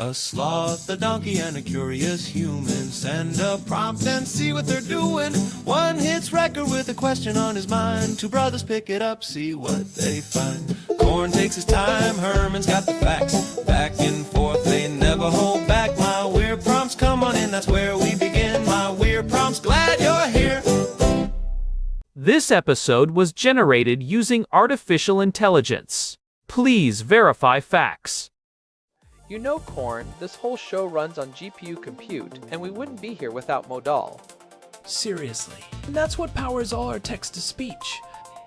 A sloth, a donkey, and a curious human. Send a prompt and see what they're doing. One hits record with a question on his mind. Two brothers pick it up, see what they find. Corn takes his time, Herman's got the facts. Back and forth, they never hold back. My weird prompts, come on in, that's where we begin. My weird prompts, glad you're here. This episode was generated using artificial intelligence. Please verify facts. You know, Corn, this whole show runs on GPU compute, and we wouldn't be here without Modal. Seriously. And that's what powers all our text-to-speech.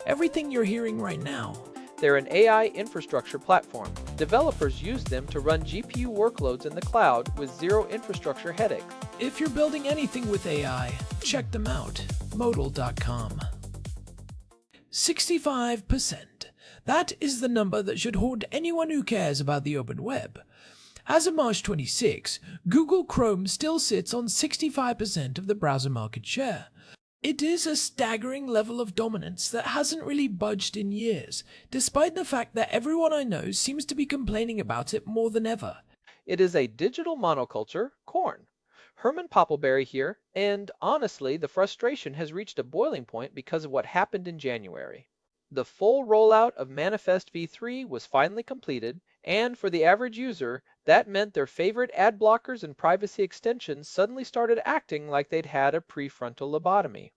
Everything you're hearing right now. They're an AI infrastructure platform. Developers use them to run GPU workloads in the cloud with zero infrastructure headaches. If you're building anything with AI, check them out. Modal.com. 65%. That is the number that should haunt anyone who cares about the open web. As of March 26, Google Chrome still sits on 65% of the browser market share. It is a staggering level of dominance that hasn't really budged in years, despite the fact that everyone I know seems to be complaining about it more than ever. It is a digital monoculture, Corn. Herman Poppleberry here, and honestly, the frustration has reached a boiling point because of what happened in January. The full rollout of Manifest v3 was finally completed, and for the average user, that meant their favorite ad blockers and privacy extensions suddenly started acting like they'd had a prefrontal lobotomy.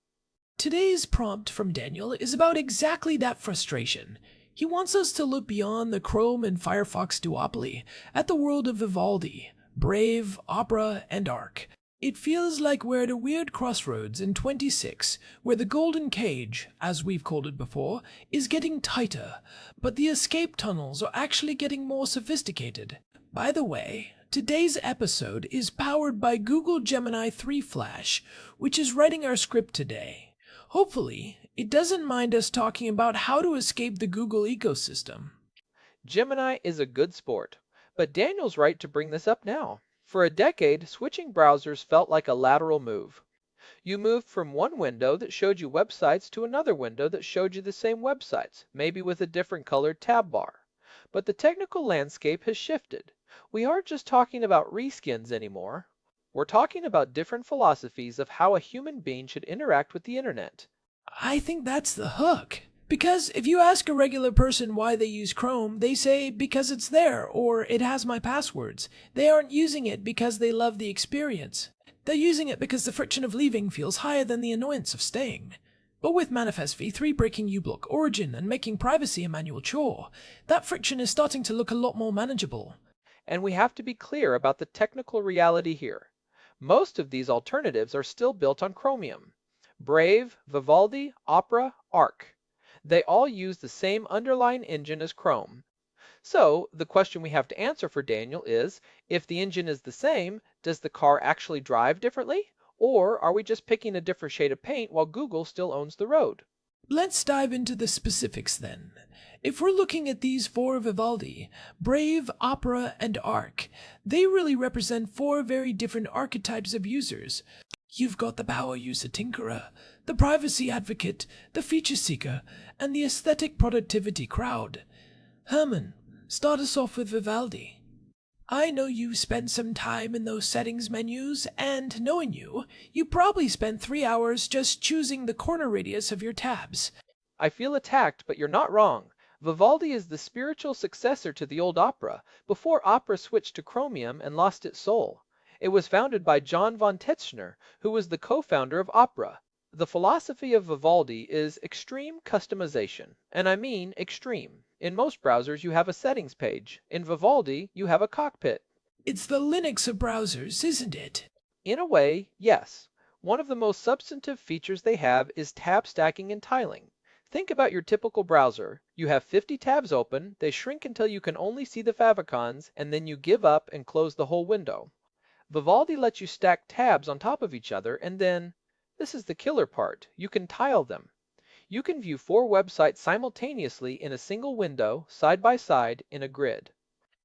Today's prompt from Daniel is about exactly that frustration. He wants us to look beyond the Chrome and Firefox duopoly at the world of Vivaldi, Brave, Opera, and Arc. It feels like we're at a weird crossroads in 26, where the golden cage, as we've called it before, is getting tighter, but the escape tunnels are actually getting more sophisticated. By the way, today's episode is powered by Google Gemini 3 Flash, which is writing our script today. Hopefully, it doesn't mind us talking about how to escape the Google ecosystem. Gemini is a good sport, but Daniel's right to bring this up now. For a decade, switching browsers felt like a lateral move. You moved from one window that showed you websites to another window that showed you the same websites, maybe with a different colored tab bar. But the technical landscape has shifted. We aren't just talking about reskins anymore. We're talking about different philosophies of how a human being should interact with the internet. I think that's the hook. Because if you ask a regular person why they use Chrome, they say because it's there or it has my passwords. They aren't using it because they love the experience. They're using it because the friction of leaving feels higher than the annoyance of staying. But with Manifest v3 breaking uBlock Origin and making privacy a manual chore, that friction is starting to look a lot more manageable. And we have to be clear about the technical reality here. Most of these alternatives are still built on Chromium. Brave, Vivaldi, Opera, Arc. They all use the same underlying engine as Chrome. So, the question we have to answer for Daniel is, if the engine is the same, does the car actually drive differently? Or are we just picking a different shade of paint while Google still owns the road? Let's dive into the specifics then. If we're looking at these four Vivaldi, Brave, Opera, and Arc, they really represent four very different archetypes of users. You've got the power user tinkerer, the privacy advocate, the feature seeker, and the aesthetic productivity crowd. Herman, start us off with Vivaldi. I know you spent some time in those settings menus, and knowing you, you probably spent 3 hours just choosing the corner radius of your tabs. I feel attacked, but you're not wrong. Vivaldi is the spiritual successor to the old Opera, before Opera switched to Chromium and lost its soul. It was founded by John von Tetzschner, who was the co-founder of Opera. The philosophy of Vivaldi is extreme customization, and I mean extreme. In most browsers you have a settings page. In Vivaldi you have a cockpit. It's the Linux of browsers, isn't it? In a way, yes. One of the most substantive features they have is tab stacking and tiling. Think about your typical browser. You have 50 tabs open, they shrink until you can only see the favicons, and then you give up and close the whole window. Vivaldi lets you stack tabs on top of each other, and then, this is the killer part, you can tile them. You can view 4 websites simultaneously in a single window, side by side, in a grid.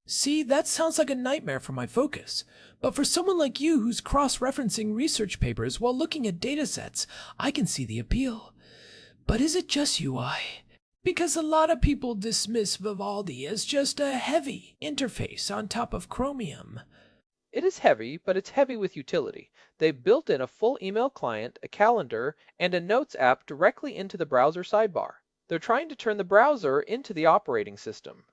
See, that sounds like a nightmare for my focus. But for someone like you who's cross-referencing research papers while looking at datasets, I can see the appeal. But is it just UI? Because a lot of people dismiss Vivaldi as just a heavy interface on top of Chromium. It is heavy, but it's heavy with utility. They've built in a full email client, a calendar, and a notes app directly into the browser sidebar. They're trying to turn the browser into the operating system.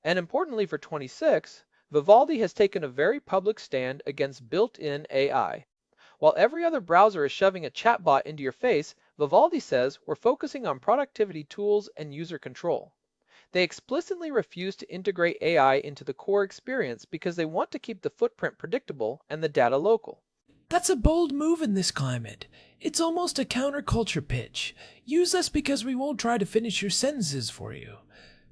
And importantly for 26, Vivaldi has taken a very public stand against built-in AI. While every other browser is shoving a chatbot into your face, Vivaldi says we're focusing on productivity tools and user control. They explicitly refuse to integrate AI into the core experience because they want to keep the footprint predictable and the data local. That's a bold move in this climate. It's almost a counterculture pitch. Use us because we won't try to finish your sentences for you.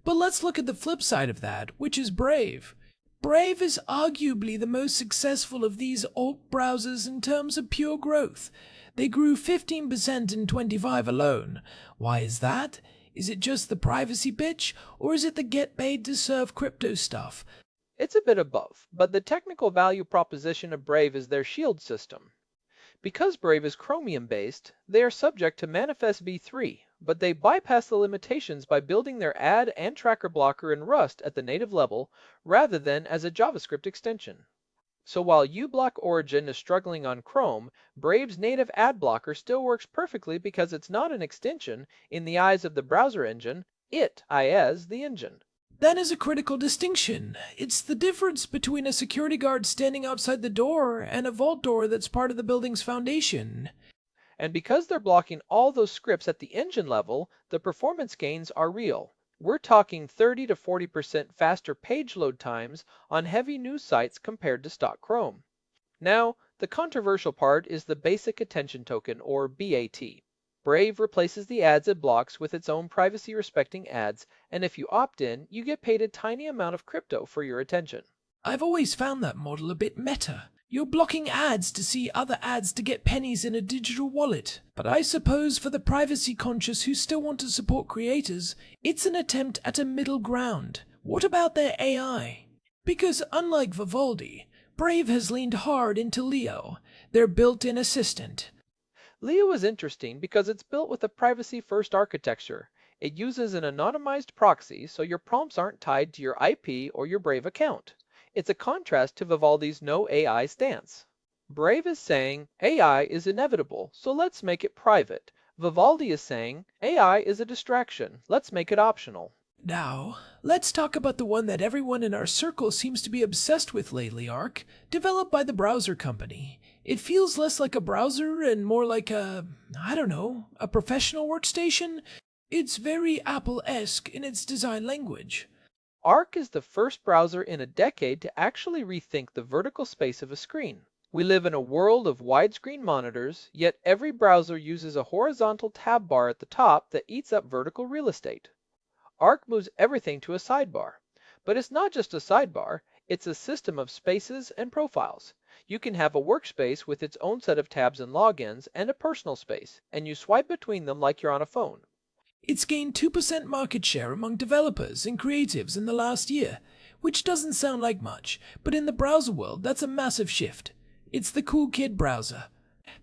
But let's look at the flip side of that, which is Brave. Brave is arguably the most successful of these alt browsers in terms of pure growth. They grew 15% in 25 alone. Why is that? Is it just the privacy pitch, or is it the get paid to serve crypto stuff? It's a bit of both, but the technical value proposition of Brave is their shield system. Because Brave is Chromium based, they are subject to Manifest v3, but they bypass the limitations by building their ad and tracker blocker in Rust at the native level rather than as a JavaScript extension. So while uBlock Origin is struggling on Chrome, Brave's native ad blocker still works perfectly because it's not an extension in the eyes of the browser engine, it is the engine. That is a critical distinction. It's the difference between a security guard standing outside the door and a vault door that's part of the building's foundation. And because they're blocking all those scripts at the engine level, the performance gains are real. We're talking 30 to 40% faster page load times on heavy news sites compared to stock Chrome. Now, the controversial part is the basic attention token, or BAT. Brave replaces the ads it blocks with its own privacy-respecting ads, and if you opt in, you get paid a tiny amount of crypto for your attention. I've always found that model a bit meta. You're blocking ads to see other ads to get pennies in a digital wallet. But I suppose for the privacy conscious who still want to support creators, it's an attempt at a middle ground. What about their AI? Because unlike Vivaldi, Brave has leaned hard into Leo, their built-in assistant. Leo is interesting because it's built with a privacy-first architecture. It uses an anonymized proxy so your prompts aren't tied to your IP or your Brave account. It's a contrast to Vivaldi's no AI stance. Brave is saying AI is inevitable, so let's make it private. Vivaldi is saying AI is a distraction, let's make it optional. Now, let's talk about the one that everyone in our circle seems to be obsessed with lately, Arc, developed by the browser company. It feels less like a browser and more like a professional workstation. It's very Apple-esque in its design language. Arc is the first browser in a decade to actually rethink the vertical space of a screen. We live in a world of widescreen monitors, yet every browser uses a horizontal tab bar at the top that eats up vertical real estate. Arc moves everything to a sidebar. But it's not just a sidebar, it's a system of spaces and profiles. You can have a workspace with its own set of tabs and logins and a personal space, and you swipe between them like you're on a phone. It's gained 2% market share among developers and creatives in the last year, which doesn't sound like much, but in the browser world that's a massive shift. It's the cool kid browser.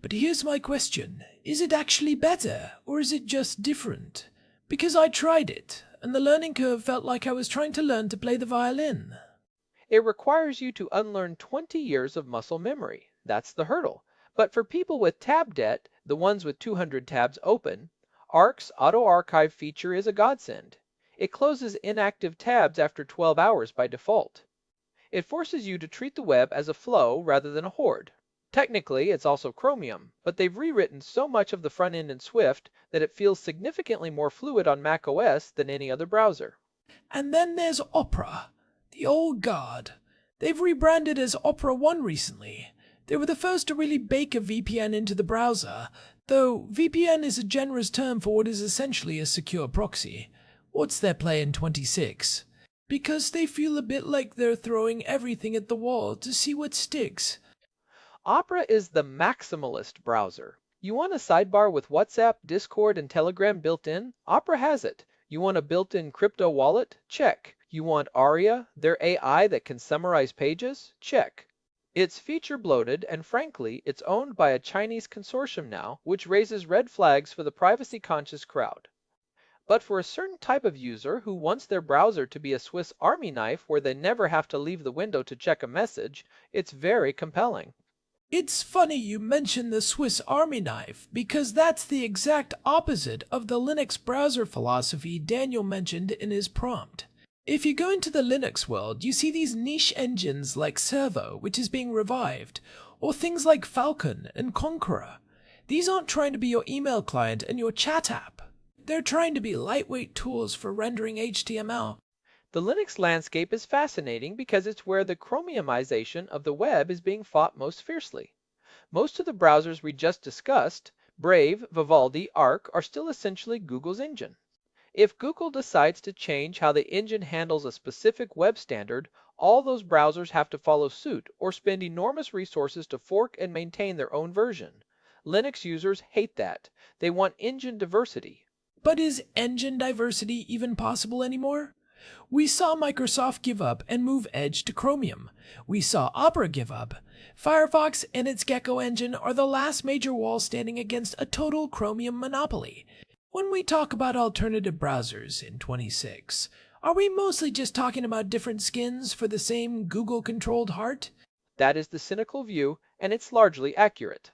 But here's my question. Is it actually better, or is it just different? Because I tried it, and the learning curve felt like I was trying to learn to play the violin. It requires you to unlearn 20 years of muscle memory. That's the hurdle. But for people with tab debt, the ones with 200 tabs open, Arc's auto-archive feature is a godsend. It closes inactive tabs after 12 hours by default. It forces you to treat the web as a flow rather than a horde. Technically, it's also Chromium, but they've rewritten so much of the front end in Swift that it feels significantly more fluid on macOS than any other browser. And then there's Opera, the old guard. They've rebranded as Opera One recently. They were the first to really bake a VPN into the browser, though VPN is a generous term for what is essentially a secure proxy. What's their play in 26? Because they feel a bit like they're throwing everything at the wall to see what sticks. Opera is the maximalist browser. You want a sidebar with WhatsApp, Discord, and Telegram built in? Opera has it. You want a built-in crypto wallet? Check. You want Aria, their AI that can summarize pages? Check. It's feature bloated, and frankly, it's owned by a Chinese consortium now, which raises red flags for the privacy-conscious crowd. But for a certain type of user who wants their browser to be a Swiss Army knife where they never have to leave the window to check a message, it's very compelling. It's funny you mention the Swiss Army knife, because that's the exact opposite of the Linux browser philosophy Daniel mentioned in his prompt. If you go into the Linux world, you see these niche engines like Servo, which is being revived, or things like Falcon and Conqueror. These aren't trying to be your email client and your chat app. They're trying to be lightweight tools for rendering HTML. The Linux landscape is fascinating because it's where the chromiumization of the web is being fought most fiercely. Most of the browsers we just discussed, Brave, Vivaldi, Arc, are still essentially Google's engine. If Google decides to change how the engine handles a specific web standard, all those browsers have to follow suit or spend enormous resources to fork and maintain their own version. Linux users hate that. They want engine diversity. But is engine diversity even possible anymore? We saw Microsoft give up and move Edge to Chromium. We saw Opera give up. Firefox and its Gecko engine are the last major wall standing against a total Chromium monopoly. When we talk about alternative browsers in 26, are we mostly just talking about different skins for the same Google-controlled heart? That is the cynical view, and it's largely accurate.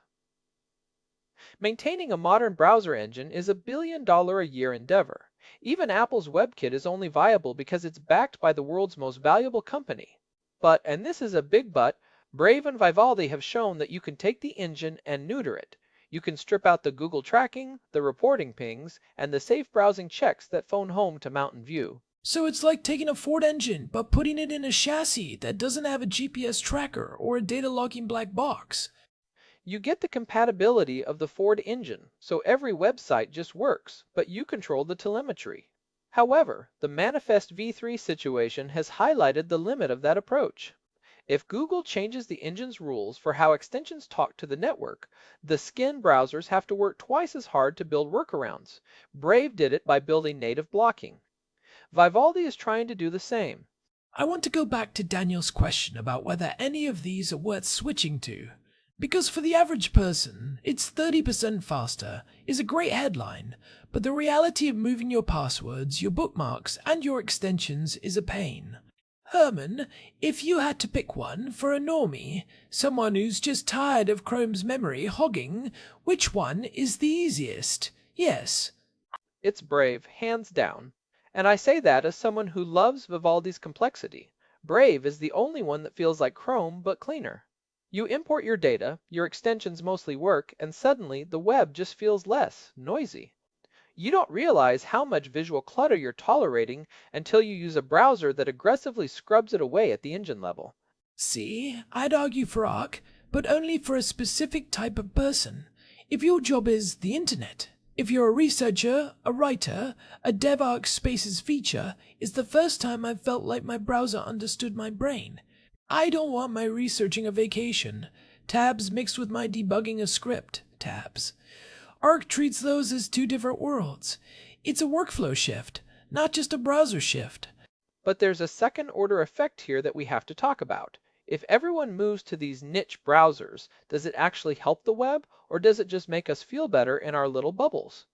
Maintaining a modern browser engine is a billion-dollar-a-year endeavor. Even Apple's WebKit is only viable because it's backed by the world's most valuable company. But, and this is a big but, Brave and Vivaldi have shown that you can take the engine and neuter it. You can strip out the Google tracking, the reporting pings, and the safe browsing checks that phone home to Mountain View. So it's like taking a Ford engine, but putting it in a chassis that doesn't have a GPS tracker or a data logging black box. You get the compatibility of the Ford engine, so every website just works, but you control the telemetry. However, the Manifest v3 situation has highlighted the limit of that approach. If Google changes the engine's rules for how extensions talk to the network, the skin browsers have to work twice as hard to build workarounds. Brave did it by building native blocking. Vivaldi is trying to do the same. I want to go back to Daniel's question about whether any of these are worth switching to. Because for the average person, it's 30% faster is a great headline, but the reality of moving your passwords, your bookmarks, and your extensions is a pain. Herman, if you had to pick one for a normie, someone who's just tired of Chrome's memory hogging, which one is the easiest? Yes. It's Brave, hands down. And I say that as someone who loves Vivaldi's complexity. Brave is the only one that feels like Chrome, but cleaner. You import your data, your extensions mostly work, and suddenly the web just feels less noisy. You don't realize how much visual clutter you're tolerating until you use a browser that aggressively scrubs it away at the engine level. See, I'd argue for Arc, but only for a specific type of person. If your job is the internet, if you're a researcher, a writer, a DevArc Spaces feature is the first time I've felt like my browser understood my brain. I don't want my researching a vacation, tabs mixed with my debugging a script, tabs. Arc treats those as two different worlds. It's a workflow shift, not just a browser shift. But there's a second order effect here that we have to talk about. If everyone moves to these niche browsers, does it actually help the web, or does it just make us feel better in our little bubbles?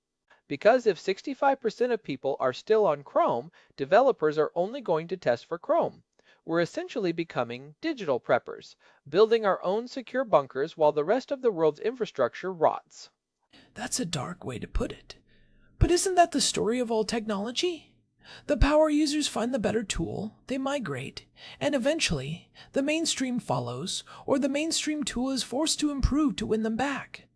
Because if 65% of people are still on Chrome, developers are only going to test for Chrome. We're essentially becoming digital preppers, building our own secure bunkers while the rest of the world's infrastructure rots. That's a dark way to put it. But isn't that the story of all technology? The power users find the better tool, they migrate, and eventually the mainstream follows, or the mainstream tool is forced to improve to win them back.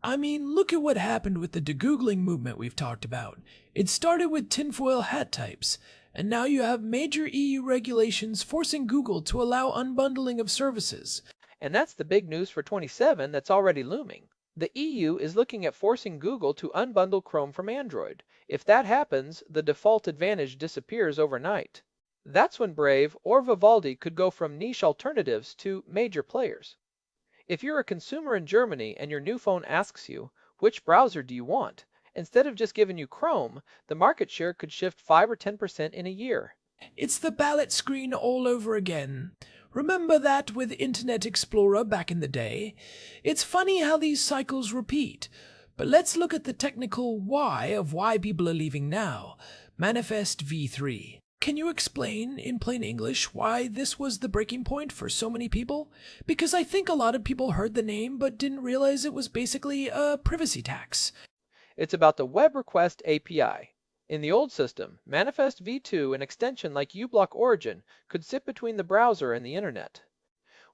I mean, look at what happened with the degoogling movement we've talked about. It started with tinfoil hat types, and now you have major EU regulations forcing Google to allow unbundling of services. And that's the big news for 27 that's already looming. The EU is looking at forcing Google to unbundle Chrome from Android. If that happens, the default advantage disappears overnight. That's when Brave or Vivaldi could go from niche alternatives to major players. If you're a consumer in Germany and your new phone asks you, which browser do you want? Instead of just giving you Chrome, the market share could shift 5 or 10% in a year. It's the ballot screen all over again. Remember that with Internet Explorer back in the day? It's funny how these cycles repeat. But let's look at the technical why of why people are leaving now. Manifest v3. Can you explain in plain English why this was the breaking point for so many people? Because I think a lot of people heard the name but didn't realize it was basically a privacy tax. It's about the Web Request API. In the old system, Manifest v2, an extension like uBlock Origin, could sit between the browser and the internet.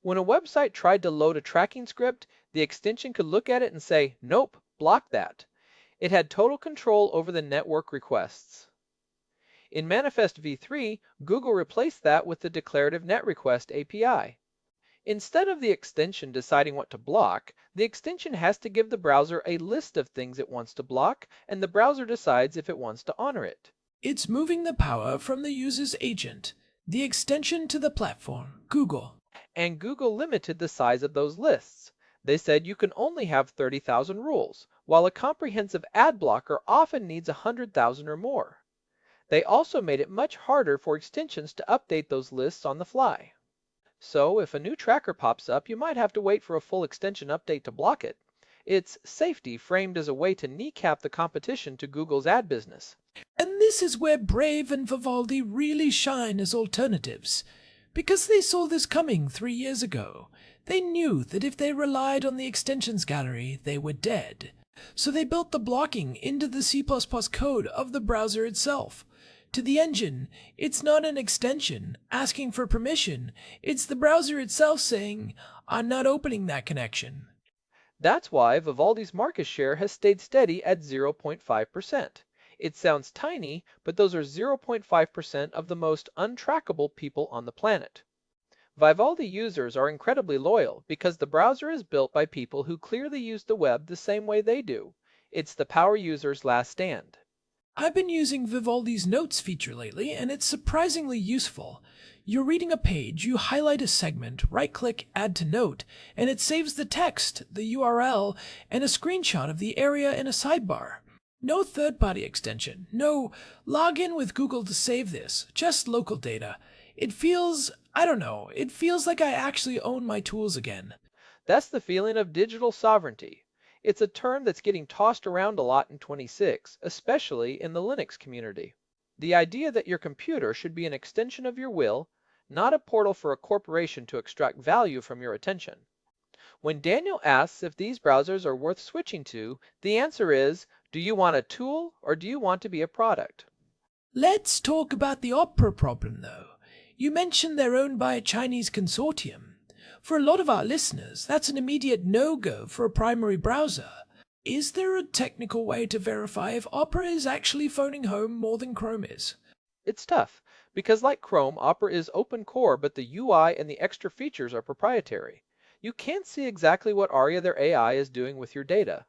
When a website tried to load a tracking script, the extension could look at it and say, "Nope, block that." It had total control over the network requests. In Manifest v3, Google replaced that with the Declarative Net Request API. Instead of the extension deciding what to block, the extension has to give the browser a list of things it wants to block, and the browser decides if it wants to honor it. It's moving the power from the user's agent, the extension to the platform, Google. And Google limited the size of those lists. They said you can only have 30,000 rules, while a comprehensive ad blocker often needs 100,000 or more. They also made it much harder for extensions to update those lists on the fly. So if a new tracker pops up, you might have to wait for a full extension update to block it. It's safety framed as a way to kneecap the competition to Google's ad business. And this is where Brave and Vivaldi really shine as alternatives. Because they saw this coming 3 years ago, they knew that if they relied on the extensions gallery, they were dead. So they built the blocking into the C++ code of the browser itself. To the engine, it's not an extension asking for permission, it's the browser itself saying, "I'm not opening that connection." That's why Vivaldi's market share has stayed steady at 0.5%. It sounds tiny, but those are 0.5% of the most untrackable people on the planet. Vivaldi users are incredibly loyal because the browser is built by people who clearly use the web the same way they do. It's the power user's last stand. I've been using Vivaldi's Notes feature lately, and it's surprisingly useful. You're reading a page, you highlight a segment, right-click Add to Note, and it saves the text, the URL, and a screenshot of the area in a sidebar. No third-party extension, no log in with Google to save this, just local data. It feels, it feels like I actually own my tools again. That's the feeling of digital sovereignty. It's a term that's getting tossed around a lot in 26, especially in the Linux community. The idea that your computer should be an extension of your will, not a portal for a corporation to extract value from your attention. When Daniel asks if these browsers are worth switching to, the answer is, do you want a tool or do you want to be a product? Let's talk about the Opera problem, though. You mentioned they're owned by a Chinese consortium. For a lot of our listeners, that's an immediate no-go for a primary browser. Is there a technical way to verify if Opera is actually phoning home more than Chrome is? It's tough, because like Chrome, Opera is open core, but the UI and the extra features are proprietary. You can't see exactly what Aria, their AI, is doing with your data.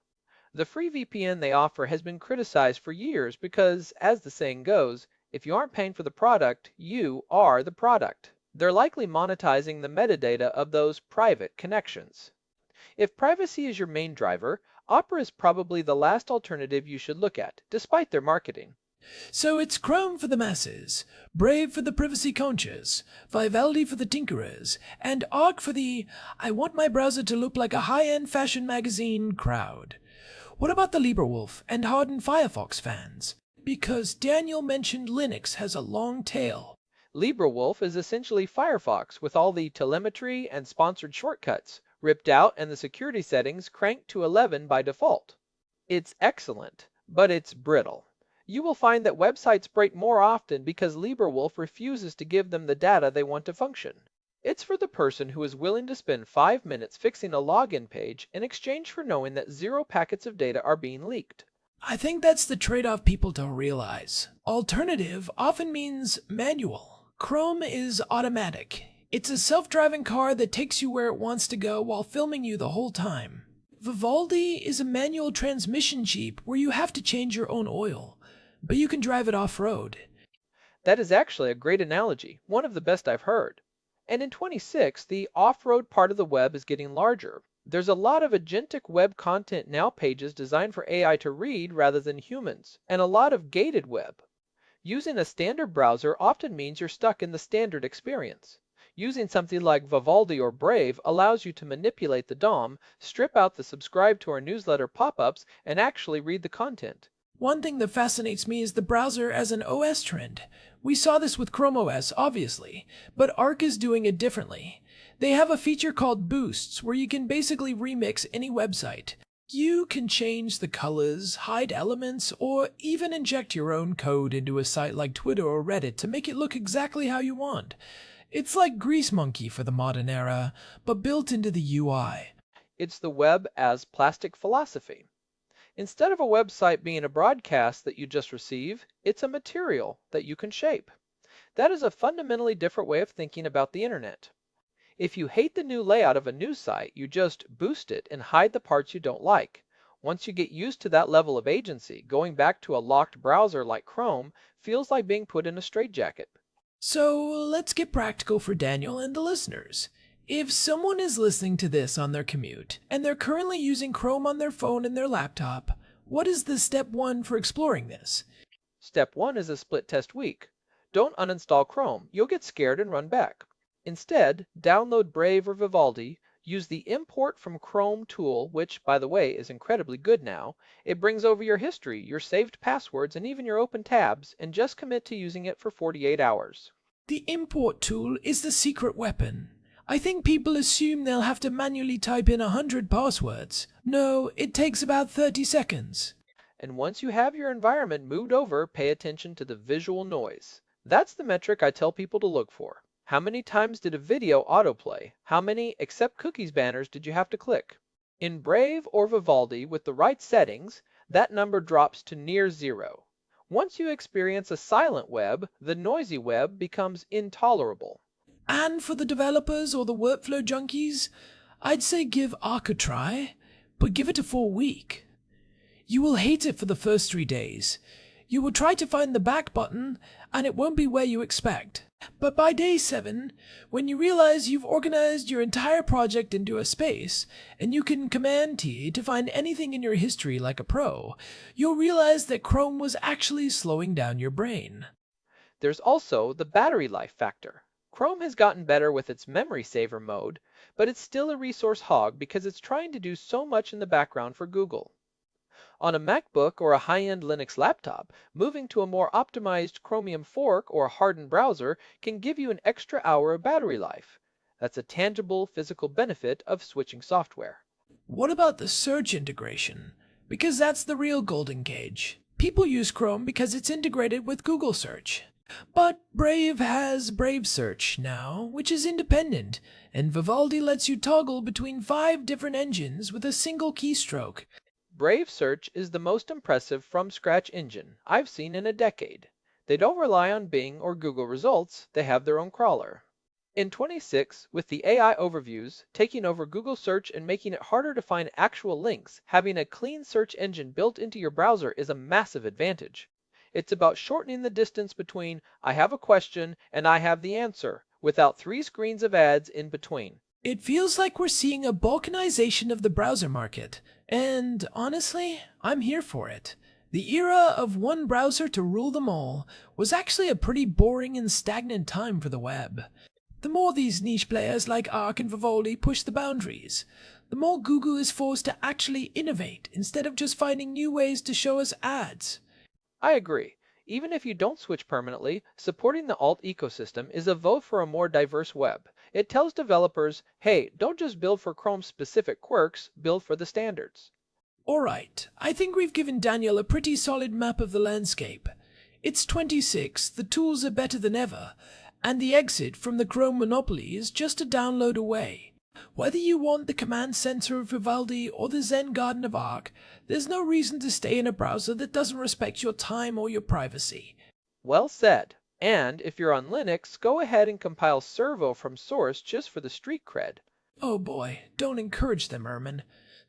The free VPN they offer has been criticized for years because, as the saying goes, if you aren't paying for the product, you are the product. They're likely monetizing the metadata of those private connections. If privacy is your main driver, Opera is probably the last alternative you should look at, despite their marketing. So it's Chrome for the masses, Brave for the privacy conscious, Vivaldi for the tinkerers, and Arc for the "I want my browser to look like a high-end fashion magazine" crowd. What about the LibreWolf and hardened Firefox fans? Because Daniel mentioned Linux has a long tail. LibreWolf is essentially Firefox with all the telemetry and sponsored shortcuts ripped out and the security settings cranked to 11 by default. It's excellent, but it's brittle. You will find that websites break more often because LibreWolf refuses to give them the data they want to function. It's for the person who is willing to spend 5 minutes fixing a login page in exchange for knowing that 0 packets of data are being leaked. I think that's the trade-off people don't realize. Alternative often means manual. Chrome is automatic. It's a self-driving car that takes you where it wants to go while filming you the whole time. Vivaldi is a manual transmission Jeep where you have to change your own oil, but you can drive it off-road. That is actually a great analogy, one of the best I've heard. And in 26, the off-road part of the web is getting larger. There's a lot of agentic web content now pages designed for AI to read rather than humans, and a lot of gated web. Using a standard browser often means you're stuck in the standard experience. Using something like Vivaldi or Brave allows you to manipulate the DOM, strip out the subscribe to our newsletter pop-ups, and actually read the content. One thing that fascinates me is the browser as an OS trend. We saw this with Chrome OS, obviously, but Arc is doing it differently. They have a feature called Boosts, where you can basically remix any website. You can change the colors, hide elements, or even inject your own code into a site like Twitter or Reddit to make it look exactly how you want. It's like Grease Monkey for the modern era, but built into the UI. It's the web as plastic philosophy. Instead of a website being a broadcast that you just receive, it's a material that you can shape. That is a fundamentally different way of thinking about the internet. If you hate the new layout of a news site, you just boost it and hide the parts you don't like. Once you get used to that level of agency, going back to a locked browser like Chrome feels like being put in a straitjacket. So let's get practical for Daniel and the listeners. If someone is listening to this on their commute, and they're currently using Chrome on their phone and their laptop, what is the step 1 for exploring this? Step 1 is a split test week. Don't uninstall Chrome, you'll get scared and run back. Instead, download Brave or Vivaldi, use the Import from Chrome tool, which, by the way, is incredibly good now. It brings over your history, your saved passwords, and even your open tabs, and just commit to using it for 48 hours. The import tool is the secret weapon. I think people assume they'll have to manually type in 100 passwords. No, it takes about 30 seconds. And once you have your environment moved over, pay attention to the visual noise. That's the metric I tell people to look for. How many times did a video autoplay? How many accept cookies banners did you have to click? In Brave or Vivaldi with the right settings, that number drops to near 0. Once you experience a silent web, the noisy web becomes intolerable. And for the developers or the workflow junkies, I'd say give Arc a try, but give it a full week. You will hate it for the first 3 days. You will try to find the back button, and it won't be where you expect. But by day 7, when you realize you've organized your entire project into a space, and you can Command T to find anything in your history like a pro, you'll realize that Chrome was actually slowing down your brain. There's also the battery life factor. Chrome has gotten better with its memory saver mode, but it's still a resource hog because it's trying to do so much in the background for Google. On a MacBook or a high-end Linux laptop, moving to a more optimized Chromium fork or a hardened browser can give you an extra hour of battery life. That's a tangible physical benefit of switching software. What about the search integration? Because that's the real golden cage. People use Chrome because it's integrated with Google Search. But Brave has Brave Search now, which is independent, and Vivaldi lets you toggle between 5 different engines with a single keystroke. Brave Search is the most impressive from-scratch engine I've seen in a decade. They don't rely on Bing or Google results, they have their own crawler. In 26, with the AI overviews taking over Google Search and making it harder to find actual links, having a clean search engine built into your browser is a massive advantage. It's about shortening the distance between I have a question and I have the answer, without 3 screens of ads in between. It feels like we're seeing a balkanization of the browser market, and honestly, I'm here for it. The era of one browser to rule them all was actually a pretty boring and stagnant time for the web. The more these niche players like Arc and Vivaldi push the boundaries, the more Google is forced to actually innovate instead of just finding new ways to show us ads. I agree. Even if you don't switch permanently, supporting the alt ecosystem is a vote for a more diverse web. It tells developers, hey, don't just build for Chrome's specific quirks, build for the standards. Alright, I think we've given Daniel a pretty solid map of the landscape. It's 26, the tools are better than ever, and the exit from the Chrome monopoly is just a download away. Whether you want the command center of Vivaldi or the Zen garden of Arc, there's no reason to stay in a browser that doesn't respect your time or your privacy. Well said. And if you're on Linux, go ahead and compile Servo from source just for the street cred. Oh boy, don't encourage them, Ermin.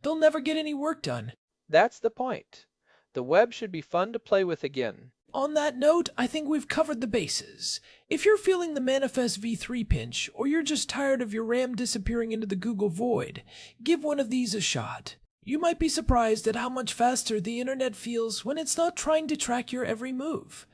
They'll never get any work done. That's the point. The web should be fun to play with again. On that note, I think we've covered the bases. If you're feeling the Manifest v3 pinch, or you're just tired of your RAM disappearing into the Google void, give one of these a shot. You might be surprised at how much faster the internet feels when it's not trying to track your every move.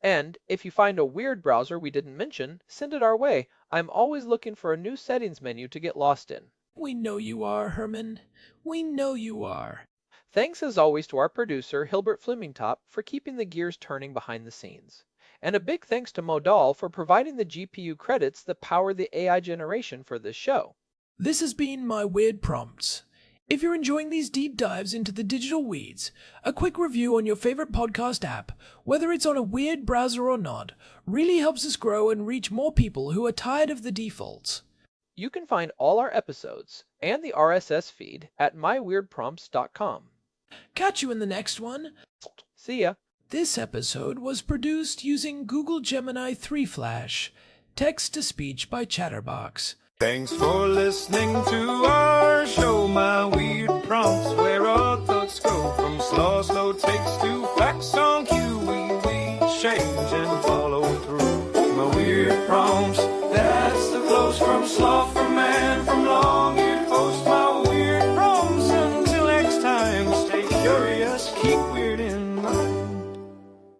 And if you find a weird browser we didn't mention, send it our way. I'm always looking for a new settings menu to get lost in. We know you are, Herman. We know you are. Thanks as always to our producer, Hilbert Flemingtop, for keeping the gears turning behind the scenes. And a big thanks to Modal for providing the GPU credits that power the AI generation for this show. This has been my Weird Prompts. If you're enjoying these deep dives into the digital weeds, a quick review on your favorite podcast app, whether it's on a weird browser or not, really helps us grow and reach more people who are tired of the defaults. You can find all our episodes and the RSS feed at myweirdprompts.com. Catch you in the next one. See ya. This episode was produced using Google Gemini 3 Flash, text-to-speech by Chatterbox. Thanks for listening to our show, My Weird Prompts, where our thoughts go from slow takes to facts on cue. We change and follow through. My Weird Prompts.